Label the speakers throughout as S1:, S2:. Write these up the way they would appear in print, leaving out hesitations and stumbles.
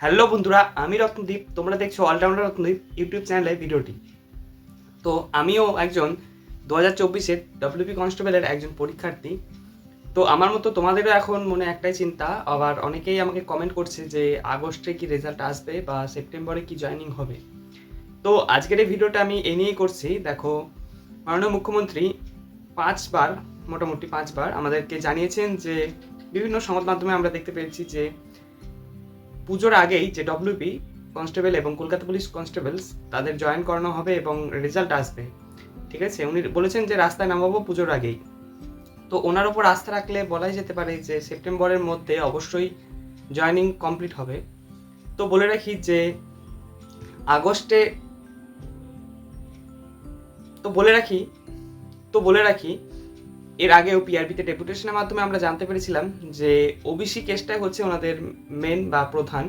S1: Hello বন্ধুরা, আমি রত্নদীপ। তোমরা দেখছো অলরাউন্ডার রত্নদীপ ইউটিউব চ্যানেলে ভিডিওটি। তো আমিও একজন 2024-এর ডব্লিউপি কনস্টেবলের একজন পরীক্ষার্থী। তো আমার মতো তোমাদেরও এখন মনে একটাই চিন্তা, আবার অনেকেই আমাকে কমেন্ট করছে যে আগস্টে কি রেজাল্ট আসবে বা সেপ্টেম্বরে কি জয়েনিং হবে। তো আজকের এই ভিডিওটা আমি এই নিয়েই করছি। দেখো, মাননীয় মুখ্যমন্ত্রী মোটামুটি পাঁচবার আমাদেরকে জানিয়েছেন যে বিভিন্ন সংবাদ মাধ্যমে আমরা দেখতে পেয়েছি যে পুজোর আগেই যে ডব্লিউপি কনস্টেবল এবং কলকাতা পুলিশ কনস্টেবলস তাদের জয়েন করানো হবে এবং রেজাল্ট আসবে। ঠিক আছে, উনি বলেছেন যে রাস্তায় নামাবো পুজোর আগেই। তো ওনার ওপর আস্থা রাখলে বলাই যেতে পারে যে সেপ্টেম্বরের মধ্যে অবশ্যই জয়েনিং কমপ্লিট হবে। তো বলে রাখি যে আগস্টে তো বলে রাখি তো বলে রাখি এর আগেও পিআরবিতে ডেপুটেশনের মাধ্যমে আমরা জানতে পেরেছিলাম যে ওবিসি কেসটাই হচ্ছে ওনাদের মেন বা প্রধান।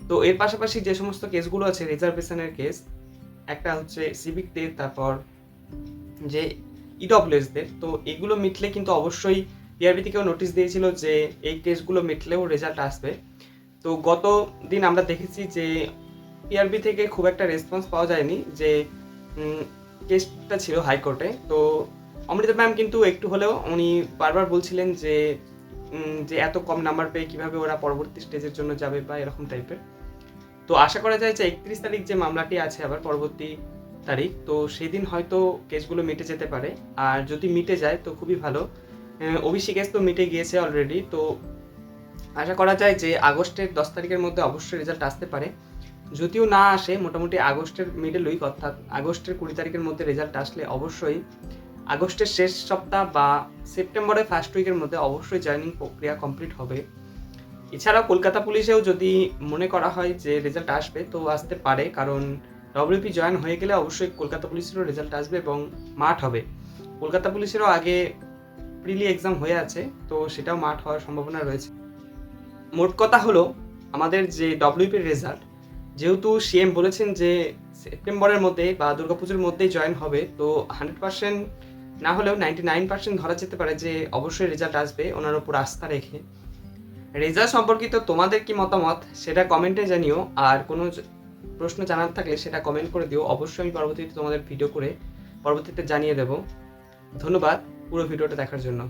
S1: তো এর পাশাপাশি যে সমস্ত কেসগুলো আছে রিজার্ভেশনের কেস, একটা হচ্ছে সিভিকদের, তারপর যে ইডব্লিউএসদের, তো এগুলো মিটলে কিন্তু অবশ্যই পিআরবি থেকেও নোটিশ দিয়েছিল যে এই কেসগুলো মিটলেও রেজাল্ট আসবে। তো গত দিন আমরা দেখেছি যে পিআরবি থেকে খুব একটা রেসপন্স পাওয়া যায়নি, যে কেসটা ছিল হাইকোর্টে। তো অমৃতা ম্যাম কিন্তু একটু হলেও উনি বারবার বলছিলেন যে যে এত কম নাম্বার পেয়ে কীভাবে ওরা পরবর্তী স্টেজের জন্য যাবে বা এরকম টাইপের। তো আশা করা যায় যে 31 তারিখ যে মামলাটি আছে আবার পরবর্তী তারিখ, তো সেদিন হয়তো কেসগুলো মিটে যেতে পারে। আর যদি মিটে যায় তো খুবই ভালো। ওবিসি কেস তো মিটে গিয়েছে অলরেডি। তো আশা করা যায় যে আগস্টের 10 তারিখের মধ্যে অবশ্যই রেজাল্ট আসতে পারে। যদিও না আসে, মোটামুটি আগস্টের মিডল উইক অর্থাৎ আগস্টের 20 তারিখের মধ্যে রেজাল্ট আসলে অবশ্যই আগস্টের শেষ সপ্তাহ বা সেপ্টেম্বরের ফার্স্ট উইকের মধ্যে অবশ্যই জয়েনিং প্রক্রিয়া কমপ্লিট হবে। এছাড়াও কলকাতা পুলিশেও যদি মনে করা হয় যে রেজাল্ট আসবে তো আসতে পারে, কারণ ডব্লিউপি জয়েন হয়ে গেলে অবশ্যই কলকাতা পুলিশেরও রেজাল্ট আসবে এবং মাঠ হবে। কলকাতা পুলিশেরও আগে প্রিলি এক্সাম হয়ে আছে, তো সেটাও মাঠ হওয়ার সম্ভাবনা রয়েছে। মোট কথা হলো, আমাদের যে ডব্লিউপির রেজাল্ট, যেহেতু সিএম বলেছেন যে সেপ্টেম্বরের মধ্যে বা দুর্গাপুজোর মধ্যেই জয়েন হবে, তো 100% না হলেও 99% ধরা যেতে পারে যে অবশ্যই রেজাল্ট আসবে ওনার উপর আস্থা রেখে। রেজাল্ট সম্পর্কিত তোমাদের কি মতামত সেটা কমেন্টে জানিও। আর কোনো প্রশ্ন জানার থাকলে সেটা কমেন্ট করে দিও, অবশ্যই আমি পরবর্তীতে তোমাদের ভিডিও করে পরবর্তীতে জানিয়ে দেব। ধন্যবাদ পুরো ভিডিওটা দেখার জন্য।